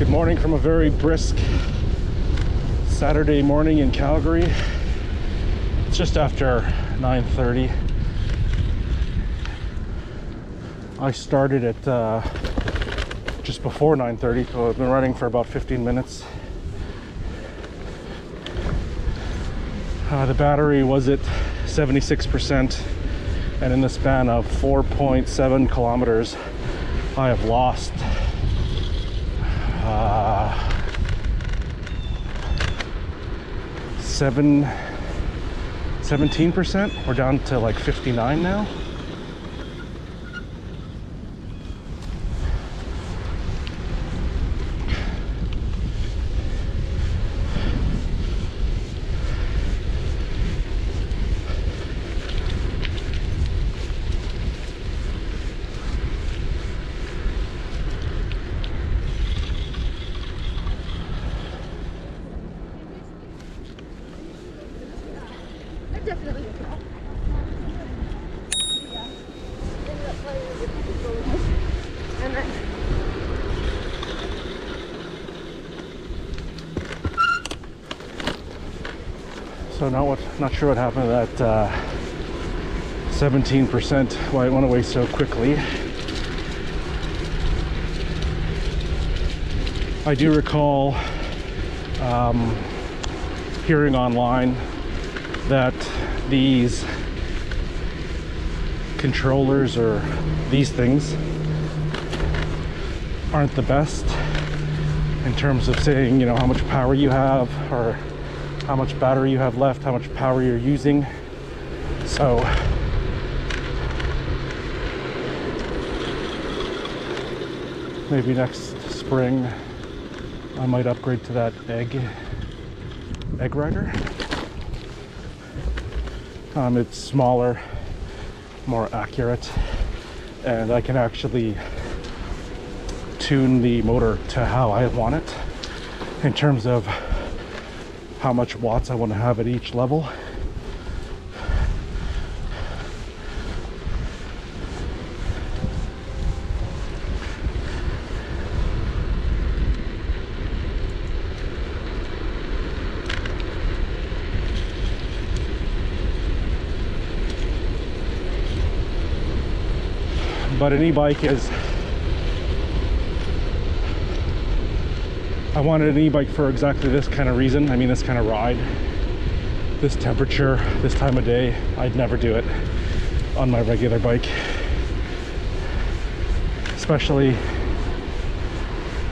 Good morning from a very brisk Saturday morning in Calgary. It's just after 9:30. I started at just before 9:30, so I've been running for about 15 minutes. The battery was at 76%, and in the span of 4.7 kilometers, I have lost 17%. We're down to like 59 now. Definitely. So not sure what happened to that 17%, why it went away so quickly. I do recall hearing online that these controllers or these things aren't the best in terms of saying, you know, how much power you have or how much battery you have left, how much power you're using. So maybe next spring I might upgrade to that egg rider. It's smaller, more accurate, and I can actually tune the motor to how I want it in terms of how much watts I want to have at each level. But an e-bike is, I wanted an e-bike for exactly this kind of reason. I mean, this kind of ride, this temperature, this time of day. I'd never do it on my regular bike, especially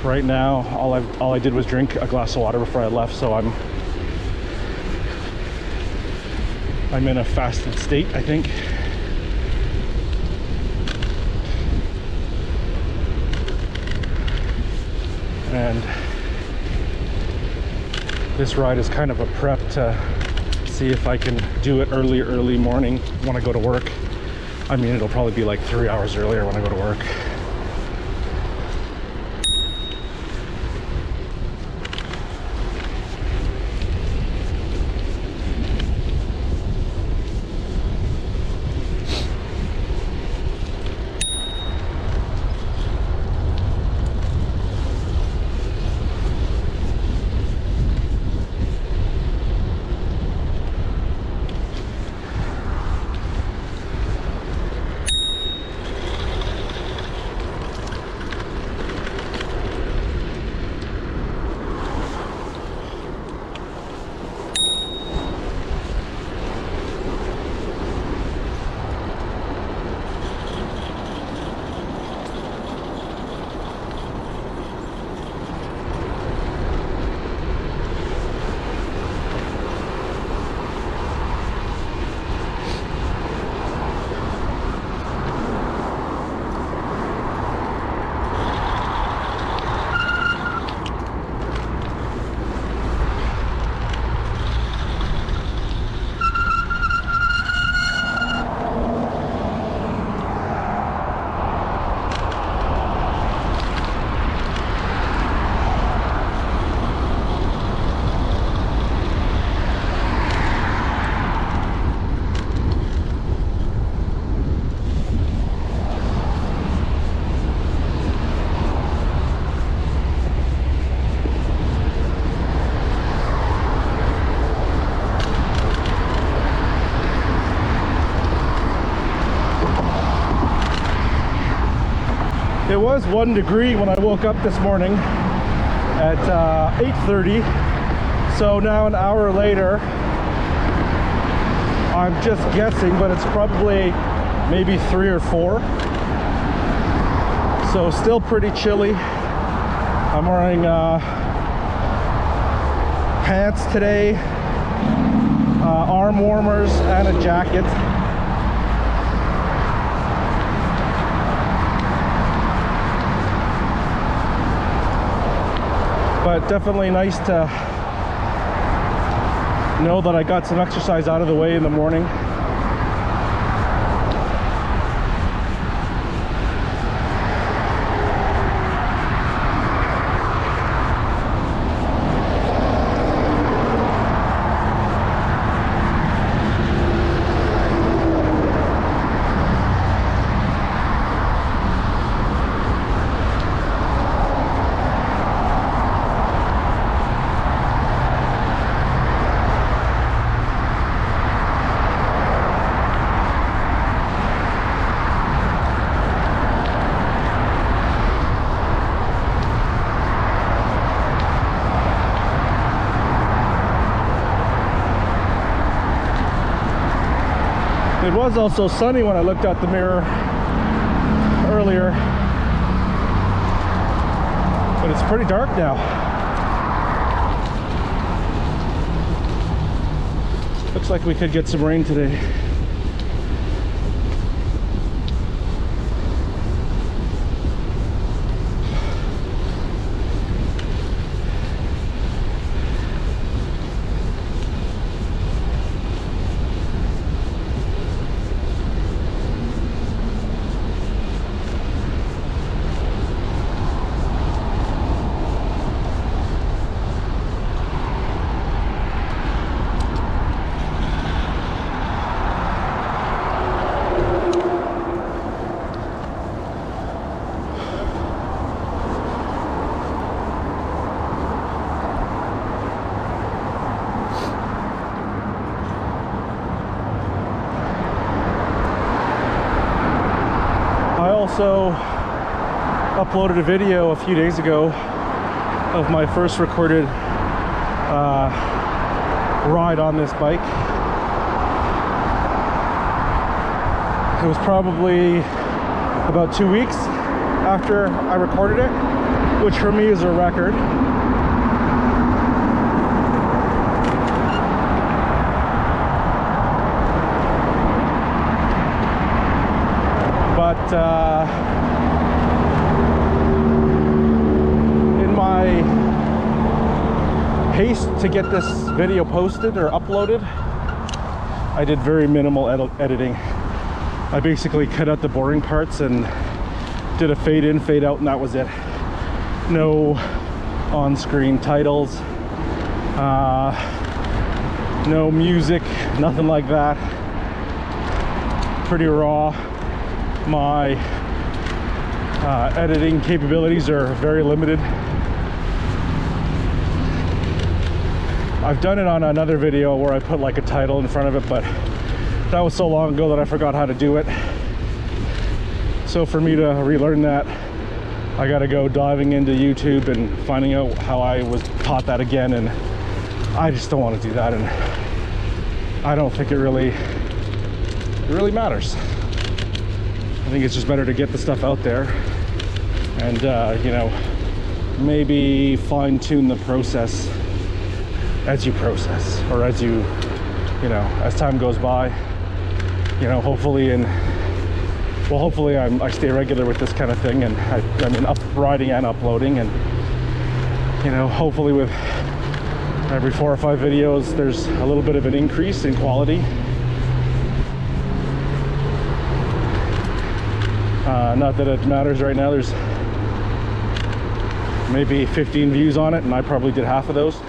right now. All I did was drink a glass of water before I left, so I'm in a fasted state, I think. And this ride is kind of a prep to see if I can do it early morning when I go to work. I mean, it'll probably be like 3 hours earlier when I go to work. It was 1 degree when I woke up this morning at 8:30. So now an hour later, I'm just guessing, but it's probably maybe 3 or 4. So still pretty chilly. I'm wearing pants today, arm warmers, and a jacket. But definitely nice to know that I got some exercise out of the way in the morning. It was also sunny when I looked out the mirror earlier, but it's pretty dark now. Looks like we could get some rain today. I also uploaded a video a few days ago of my first recorded ride on this bike. It was probably about 2 weeks after I recorded it, which for me is a record. But in my haste to get this video posted or uploaded, I did very minimal editing. I basically cut out the boring parts and did a fade in, fade out, and that was it. No on-screen titles, no music, nothing like that. Pretty raw. My editing capabilities are very limited. I've done it on another video where I put like a title in front of it, but that was so long ago that I forgot how to do it. So for me to relearn that, I gotta go diving into YouTube and finding out how I was taught that again, and I just don't want to do that, and I don't think it really matters. I think it's just better to get the stuff out there and you know, maybe fine-tune the process as you process, or as you know, as time goes by. You know, hopefully I stay regular with this kind of thing, and I mean riding and uploading, and you know, hopefully with every 4 or 5 videos there's a little bit of an increase in quality. Not that it matters right now. There's maybe 15 views on it, and I probably did half of those.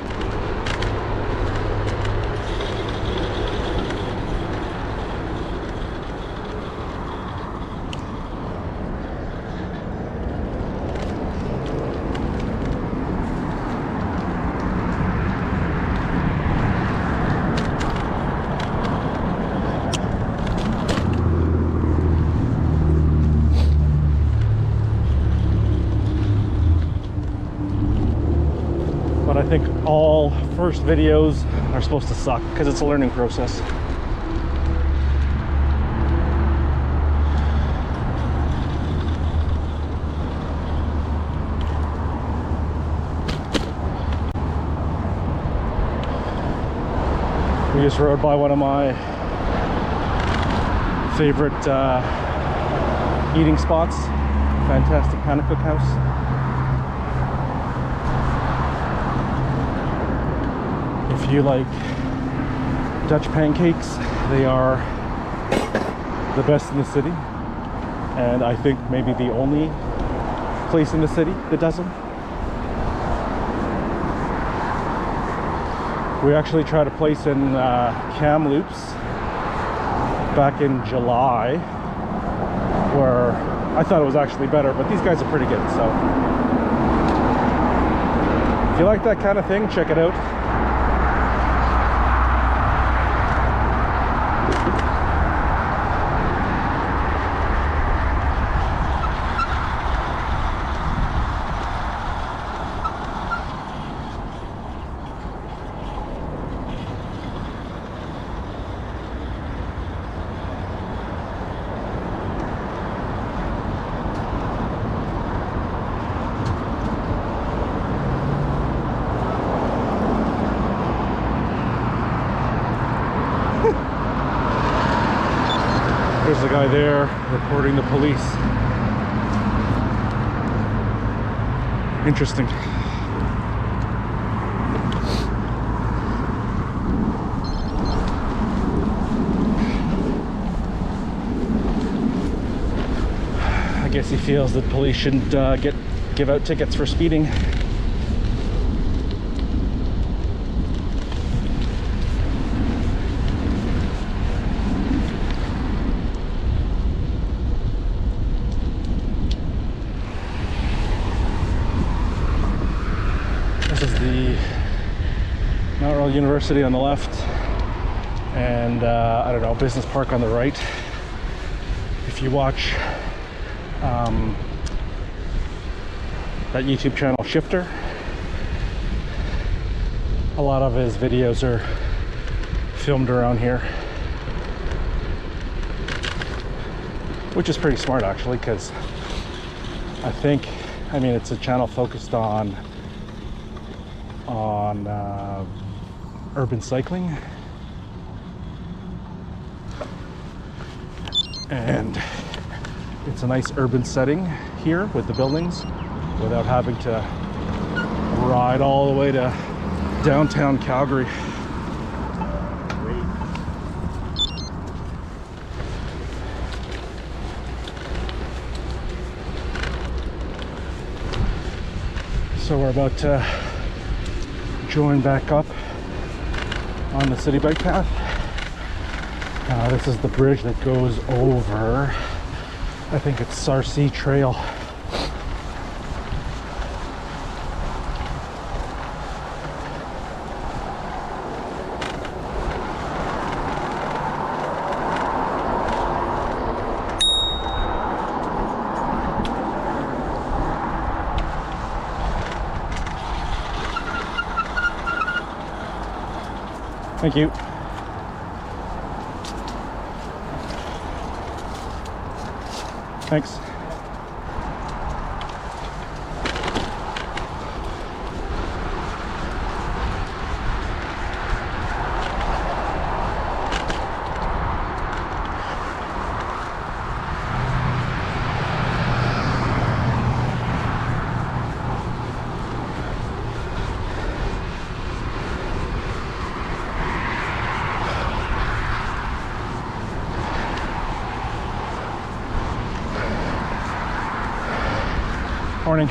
all first videos are supposed to suck because it's a learning process. We just rode by one of my favorite eating spots, fantastic Hannah Cookhouse. If you like Dutch pancakes, they are the best in the city, and I think maybe the only place in the city that does them. We actually tried a place in Kamloops back in July where I thought it was actually better, but these guys are pretty good. So if you like that kind of thing, check it out. There's a guy there reporting the police. Interesting. I guess he feels that police shouldn't give out tickets for speeding. This is the Mount Royal University on the left, and I don't know, Business Park on the right. If you watch that YouTube channel Shifter, a lot of his videos are filmed around here, which is pretty smart actually, because I mean it's a channel focused on urban cycling, and it's a nice urban setting here with the buildings without having to ride all the way to downtown Calgary. So we're about to join back up on the city bike path. This is the bridge that goes over, I think it's Sarcee Trail. Thank you. Thanks. Morning.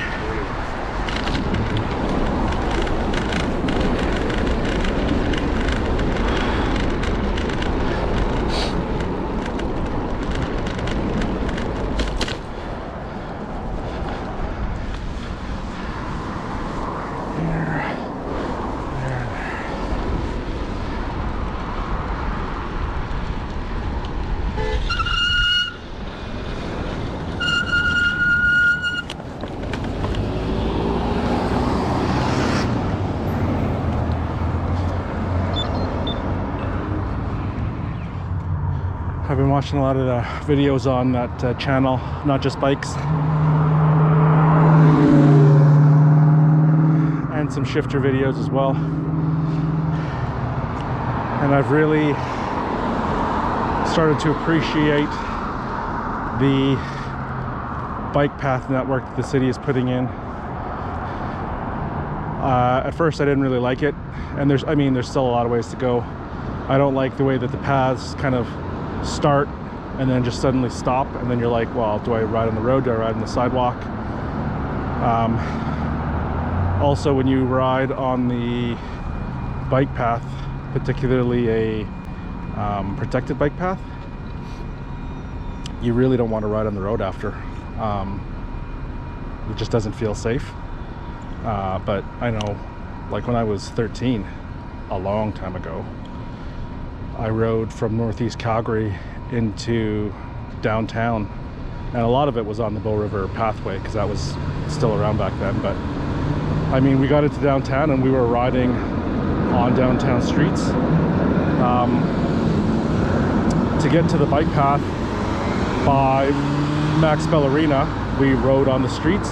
I've been watching a lot of the videos on that channel, Not Just Bikes, and some shifter videos as well. And I've really started to appreciate the bike path network that the city is putting in. At first I didn't really like it, and there's still a lot of ways to go. I don't like the way that the paths kind of start and then just suddenly stop, and then you're like, well, do I ride on the road, do I ride on the sidewalk? Also, when you ride on the bike path, particularly a protected bike path, you really don't want to ride on the road after. It just doesn't feel safe. But I know, like when I was 13, a long time ago, I rode from northeast Calgary into downtown, and a lot of it was on the Bow River pathway because that was still around back then. But I mean, we got into downtown and we were riding on downtown streets. To get to the bike path by Max Ballerina, we rode on the streets,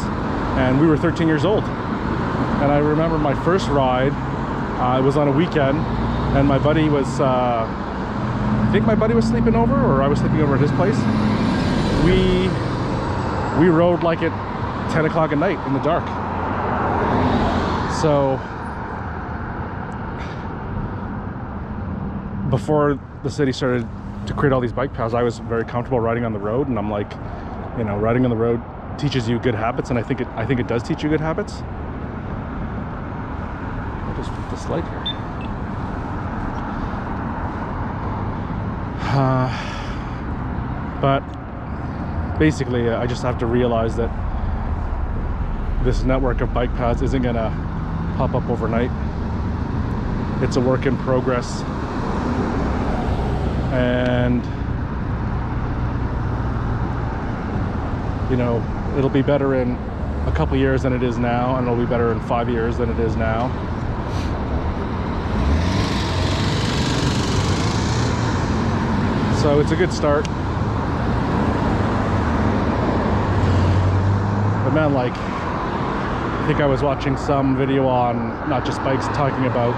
and we were 13 years old. And I remember my first ride, it was on a weekend, and my buddy was, I think my buddy was sleeping over, or I was sleeping over at his place. We rode like at 10 o'clock at night in the dark. So before the city started to create all these bike paths, I was very comfortable riding on the road, and I'm like, you know, riding on the road teaches you good habits, and I think it does teach you good habits. I'll just flip this light here. But basically, I just have to realize that this network of bike paths isn't gonna pop up overnight. It's a work in progress, and you know, it'll be better in a couple years than it is now, and it'll be better in 5 years than it is now. So it's a good start. But man, like, I think I was watching some video on Not Just Bikes talking about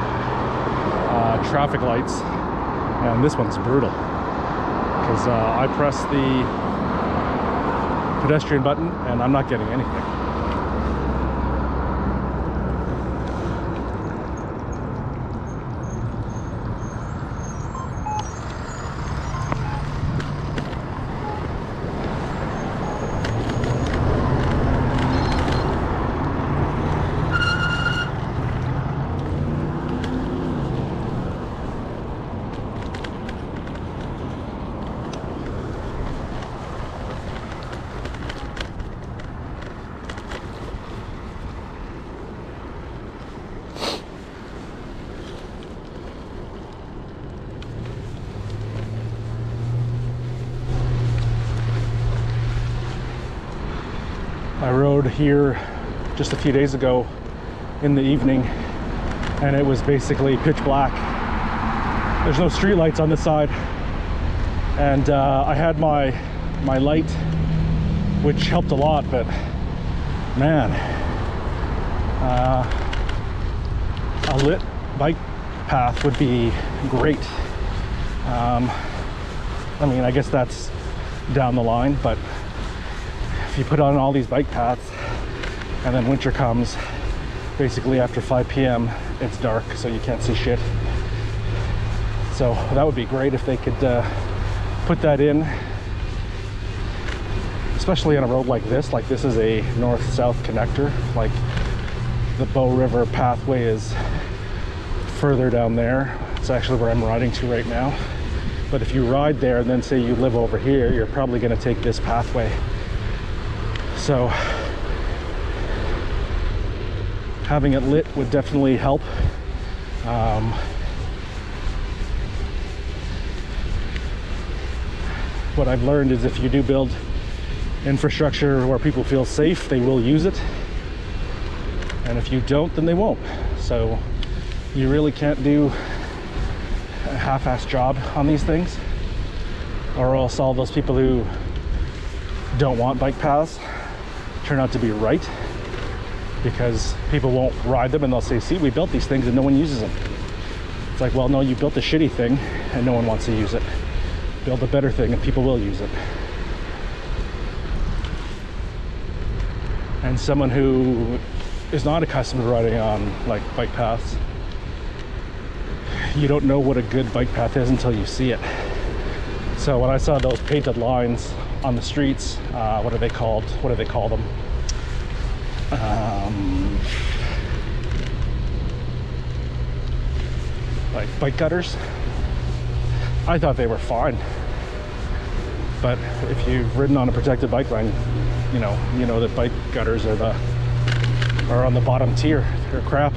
traffic lights, and this one's brutal because I press the pedestrian button and I'm not getting anything. I rode here just a few days ago in the evening, and it was basically pitch black. There's no street lights on this side, and I had my light, which helped a lot, but man, a lit bike path would be great. I mean, I guess that's down the line, but if you put on all these bike paths and then winter comes, basically after 5 p.m. it's dark, so you can't see shit. So that would be great if they could put that in, especially on a road like this. Like, this is a north-south connector. Like, the Bow River pathway is further down there. It's actually where I'm riding to right now. But if you ride there and then say you live over here, you're probably going to take this pathway. So having it lit would definitely help. What I've learned is if you do build infrastructure where people feel safe, they will use it. And if you don't, then they won't. So you really can't do a half-assed job on these things. or else all those people who don't want bike paths turn out to be right, because people won't ride them and they'll say, see, we built these things and no one uses them. It's like, well, no, you built a shitty thing and no one wants to use it. Build a better thing and people will use it. And someone who is not accustomed to riding on like bike paths, you don't know what a good bike path is until you see it. So when I saw those painted lines on the streets, what are they called? What do they call them? Like bike gutters. I thought they were fine, but if you've ridden on a protected bike lane, you know that bike gutters are on the bottom tier. They're crap.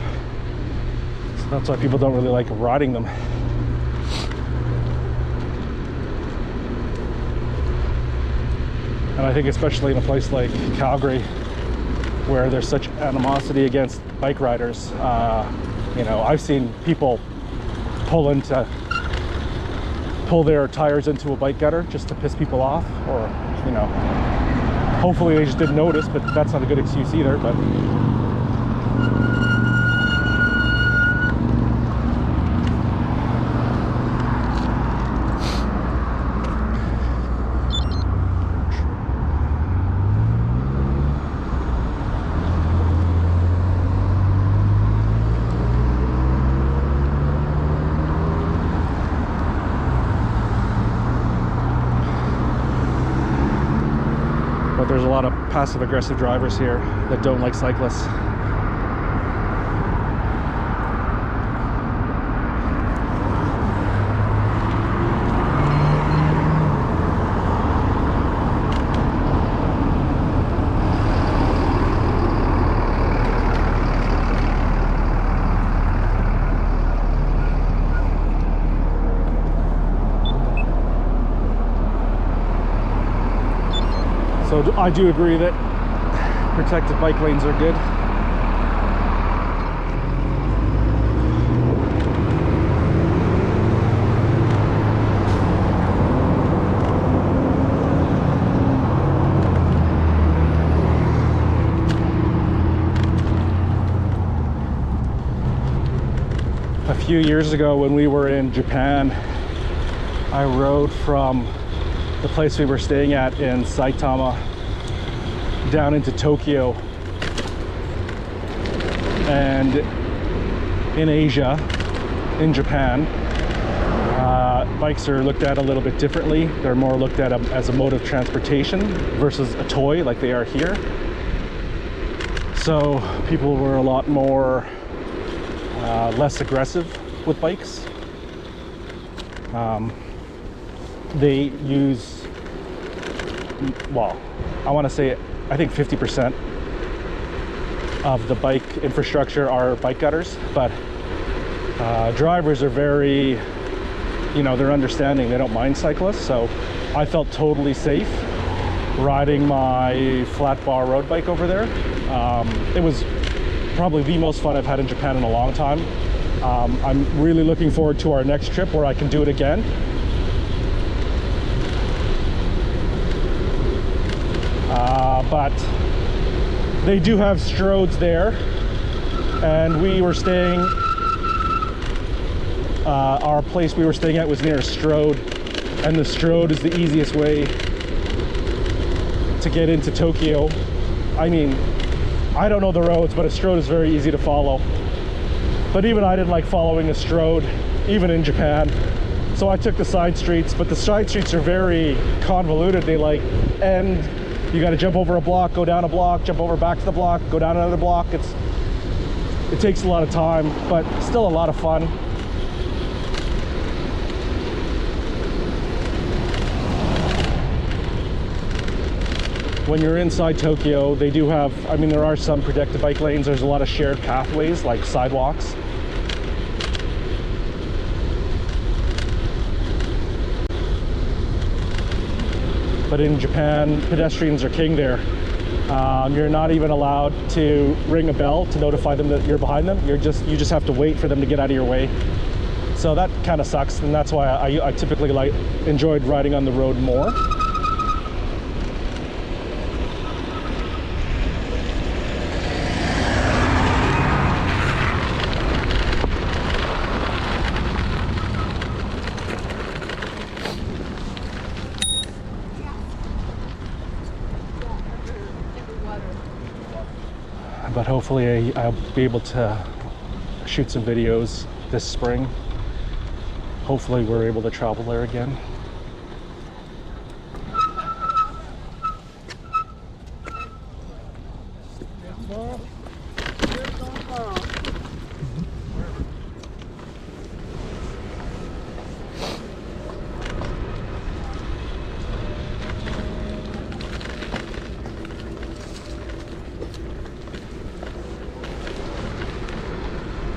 So that's why people don't really like riding them. And I think especially in a place like Calgary, where there's such animosity against bike riders, I've seen people pull their tires into a bike gutter just to piss people off, or hopefully they just didn't notice, but that's not a good excuse either. But there's a lot of passive-aggressive drivers here that don't like cyclists. So I do agree that protected bike lanes are good. A few years ago when we were in Japan, I rode from the place we were staying at in Saitama down into Tokyo. And in Asia, in Japan, bikes are looked at a little bit differently. They're more looked at as a mode of transportation versus a toy like they are here. So people were a lot more less aggressive with bikes. They use, well, I want to say, I think 50% of the bike infrastructure are bike gutters, but drivers are very, they're understanding. They don't mind cyclists, so I felt totally safe riding my flat bar road bike over there. It was probably the most fun I've had in Japan in a long time. I'm really looking forward to our next trip where I can do it again. But they do have stroads there, and we were staying, our place we were staying at was near a stroad, and the stroad is the easiest way to get into Tokyo. I mean, I don't know the roads, but a stroad is very easy to follow. But even I didn't like following a stroad, even in Japan. So I took the side streets, but the side streets are very convoluted. They end. You got to jump over a block, go down a block, jump over back to the block, go down another block. It takes a lot of time, but still a lot of fun. When you're inside Tokyo, they do have, there are some protected bike lanes. There's a lot of shared pathways, like sidewalks. But in Japan, pedestrians are king there. You're not even allowed to ring a bell to notify them that you're behind them. You just have to wait for them to get out of your way. So that kind of sucks, and that's why I typically enjoyed riding on the road more. But hopefully I'll be able to shoot some videos this spring. Hopefully we're able to travel there again.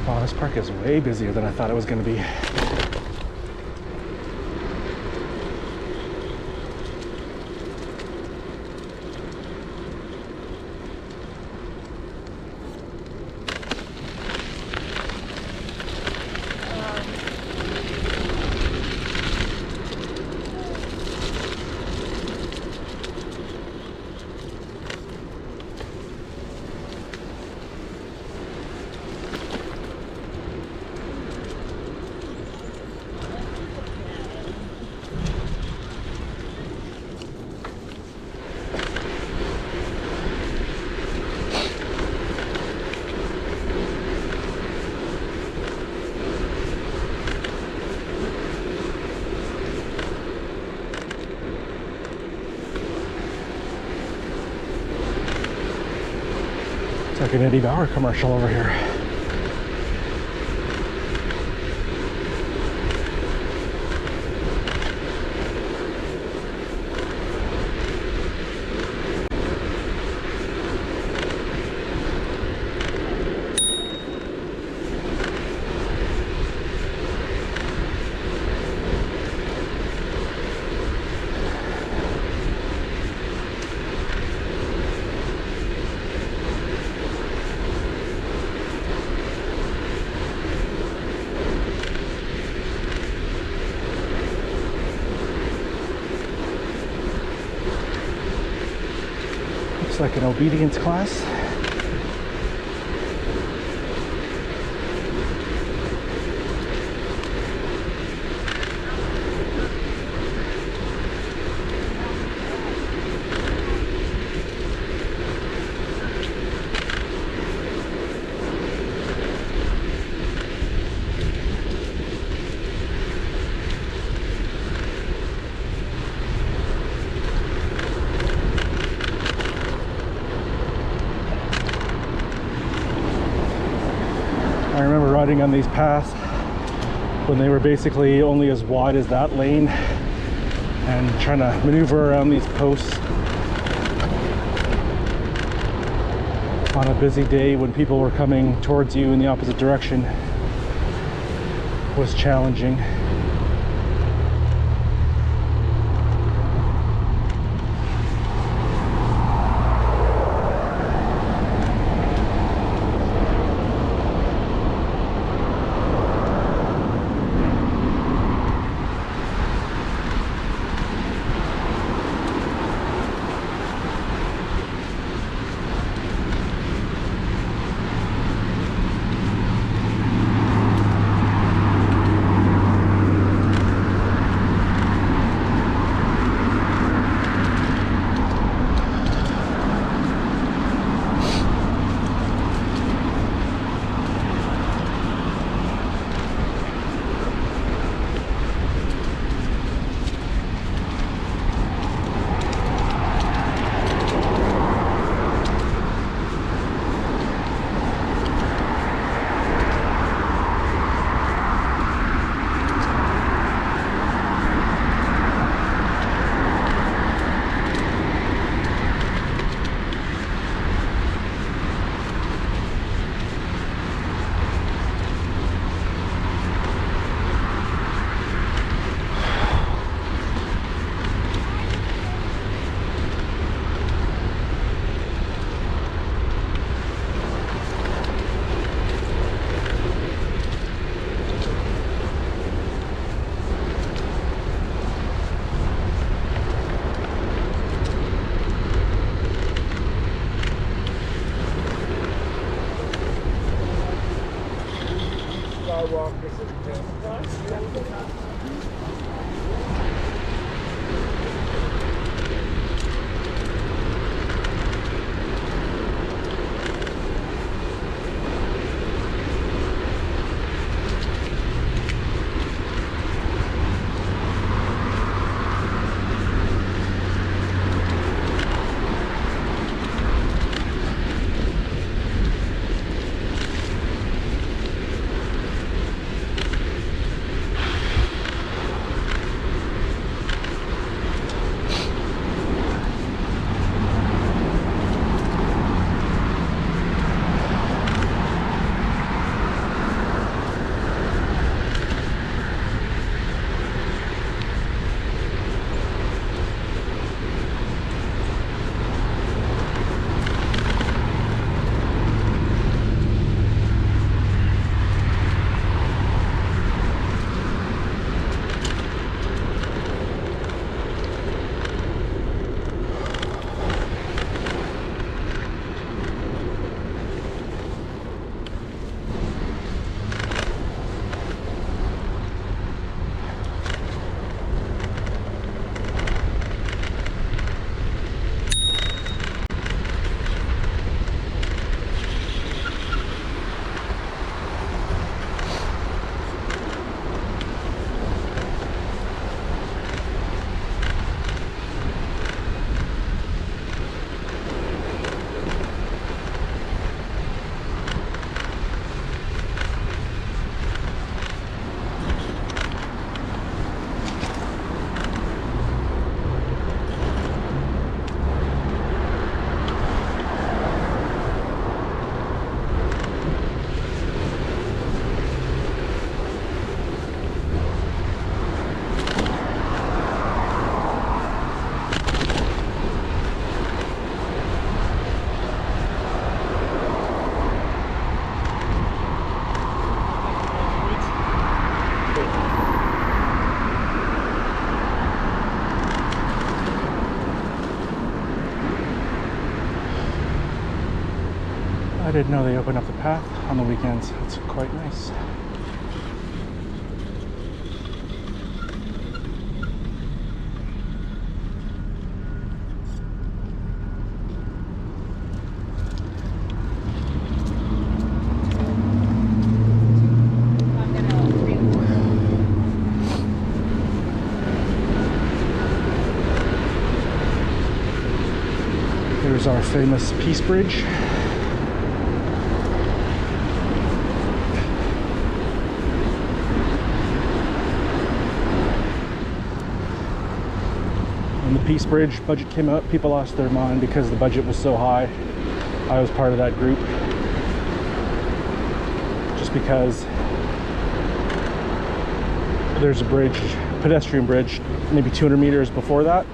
Wow, this park is way busier than I thought it was going to be. It's like an Eddie Bauer commercial over here. Looks like an obedience class. I remember riding on these paths when they were basically only as wide as that lane and trying to maneuver around these posts on a busy day when people were coming towards you in the opposite direction was challenging. didn't know they open up the path on the weekends. It's quite nice. Here's our famous Peace Bridge. When the Peace Bridge budget came out, people lost their mind because the budget was so high. I was part of that group. Just because there's a bridge, pedestrian bridge, maybe 200 meters before that,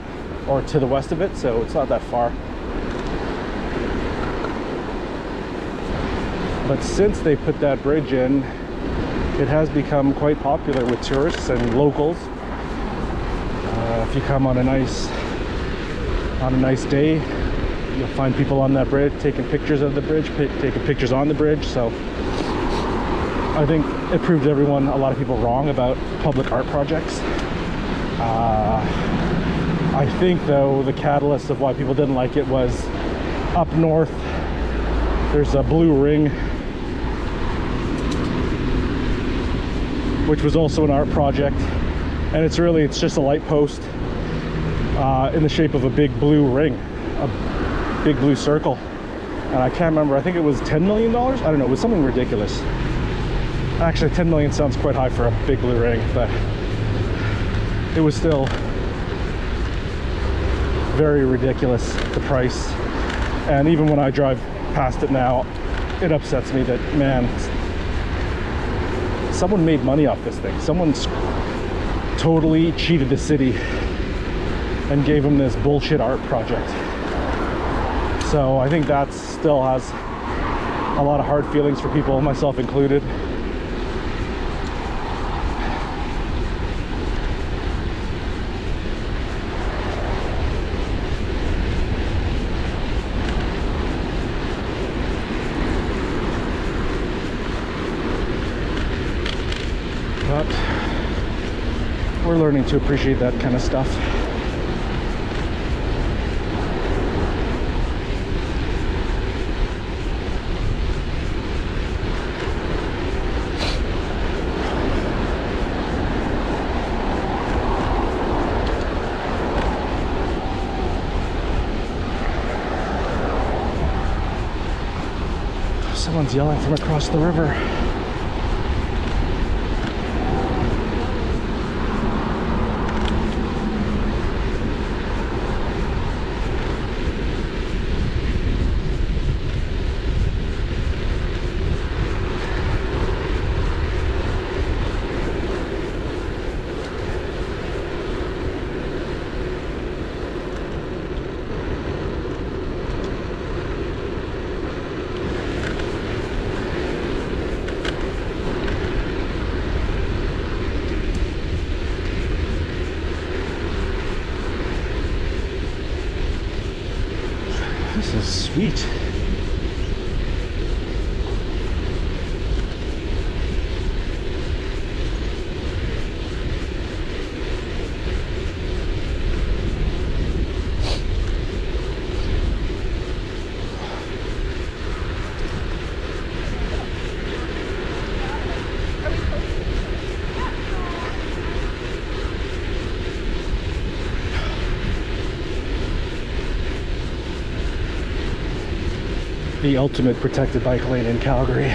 or to the west of it, so it's not that far. But since they put that bridge in, it has become quite popular with tourists and locals. If you come on a nice day, you'll find people on that bridge taking pictures of the bridge, taking pictures on the bridge. So I think it proved everyone, a lot of people, wrong about public art projects. I think though the catalyst of why people didn't like it was up north there's a blue ring, which was also an art project, and it's just a light post in the shape of a big blue ring, a big blue circle. And I can't remember, I think it was $10 million? I don't know, it was something ridiculous. Actually, 10 million sounds quite high for a big blue ring, but it was still very ridiculous, the price. And even when I drive past it now, it upsets me that, man, someone made money off this thing. Someone's totally cheated the city and gave them this bullshit art project. So I think that still has a lot of hard feelings for people, myself included. But we're learning to appreciate that kind of stuff. Someone's yelling from across the river. This is sweet. The ultimate protected bike lane in Calgary.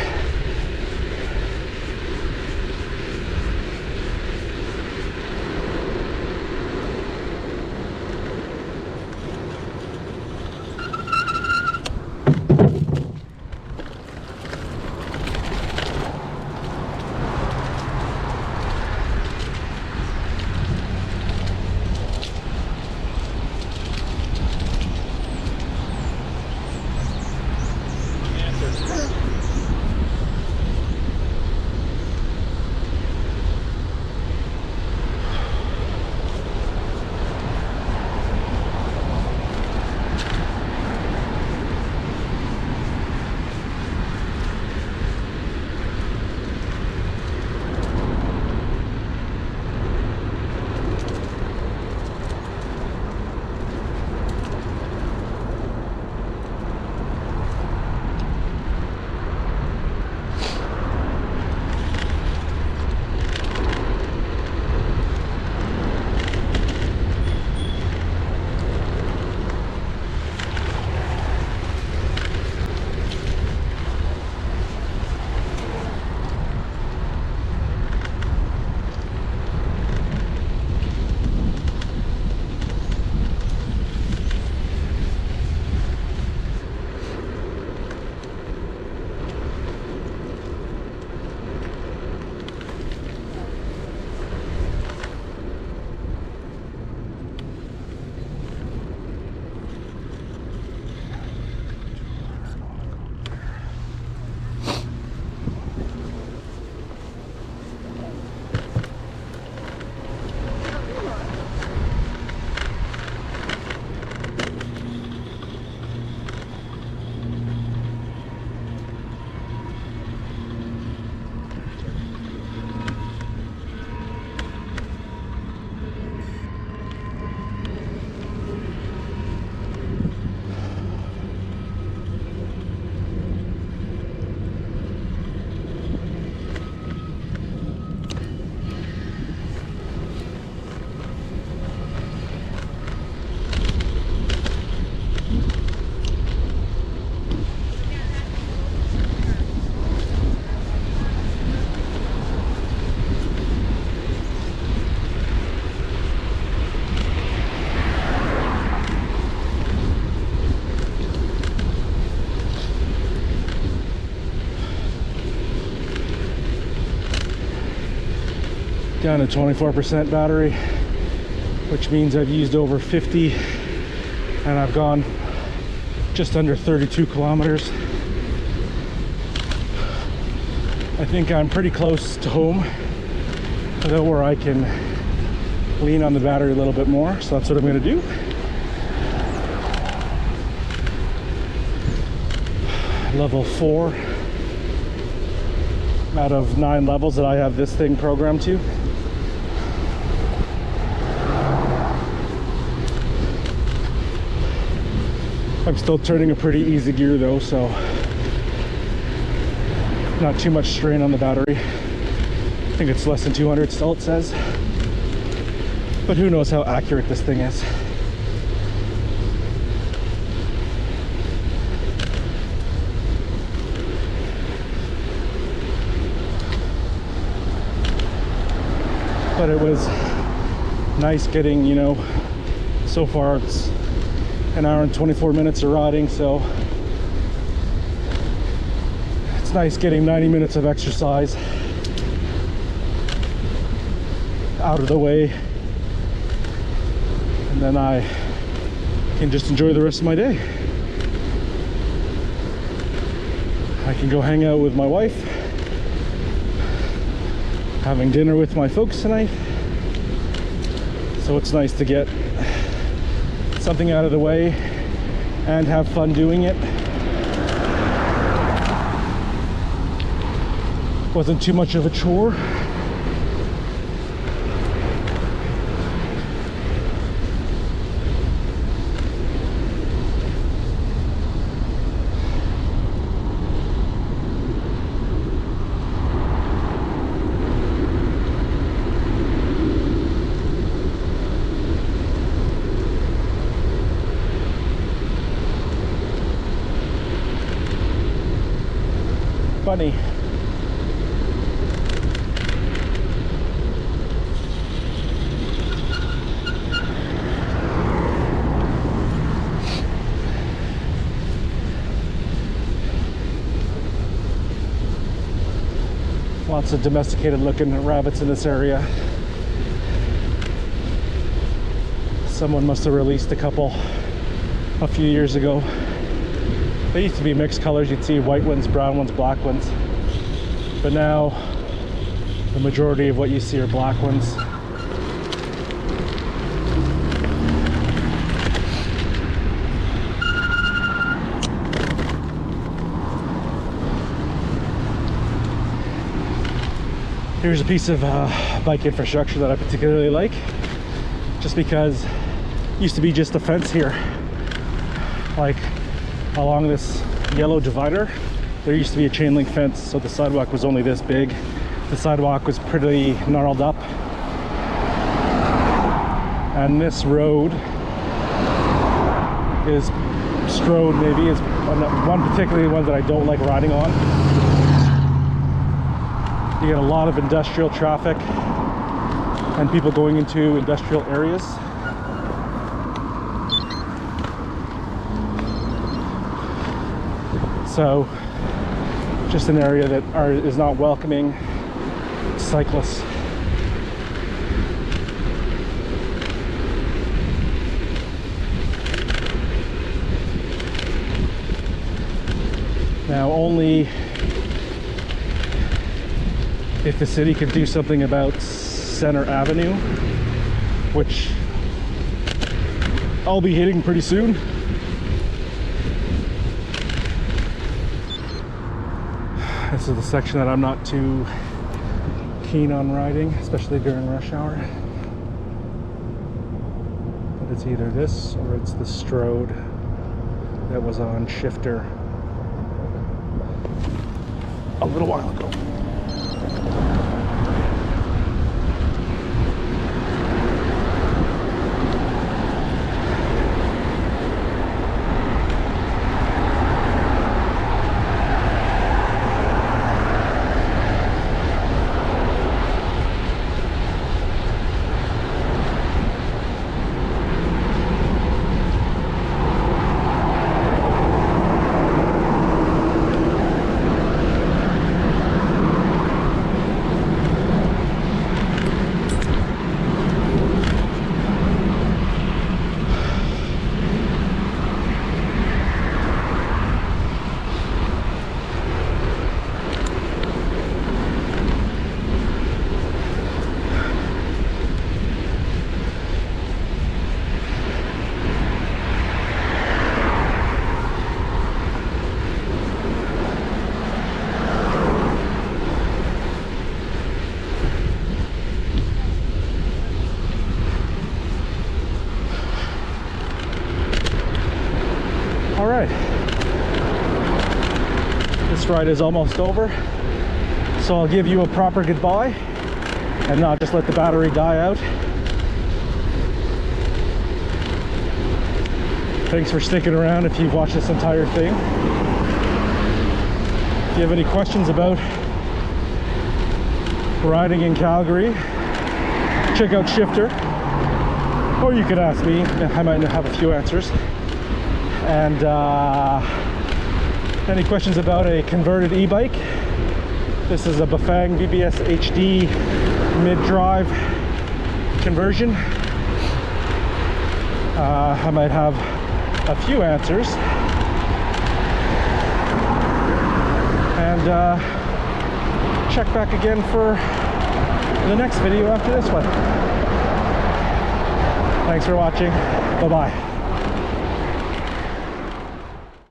down to 24% battery, which means I've used over 50 and I've gone just under 32 kilometers. I think I'm pretty close to home, though, where I can lean on the battery a little bit more, so that's what I'm going to do. Level 4 out of 9 levels that I have this thing programmed to. I'm still turning a pretty easy gear though, so not too much strain on the battery. I think it's less than 200 still, it says. But who knows how accurate this thing is. But it was nice getting, you know, so far it's an hour and 24 minutes of riding, so it's nice getting 90 minutes of exercise out of the way, and then I can just enjoy the rest of my day. I can go hang out with my wife, having dinner with my folks tonight, so it's nice to get something out of the way and have fun doing it. Wasn't too much of a chore. Funny. Lots of domesticated looking rabbits in this area. Someone must have released a couple a few years ago. They used to be mixed colors. You'd see white ones, brown ones, black ones. But now the majority of what you see are black ones. Here's a piece of bike infrastructure that I particularly like, just because it used to be just a fence here. Like along this yellow divider, there used to be a chain link fence, so the sidewalk was only this big. The sidewalk was pretty gnarled up. And this road is strode, maybe, is one particularly one that I don't like riding on. You get a lot of industrial traffic and people going into industrial areas. So just an area that is not welcoming cyclists. Now, only if the city can do something about Center Avenue, which I'll be hitting pretty soon. This is the section that I'm not too keen on riding, especially during rush hour. But it's either this or it's the Strode that was on Shifter a little while ago. All right, this ride is almost over, so I'll give you a proper goodbye and not just let the battery die out. Thanks for sticking around if you've watched this entire thing. If you have any questions about riding in Calgary, check out Shifter, or you could ask me. I might have a few answers. And any questions about a converted e-bike? This is a Bafang BBSHD mid-drive conversion. I might have a few answers. And check back again for the next video after this one. Thanks for watching. Bye-bye.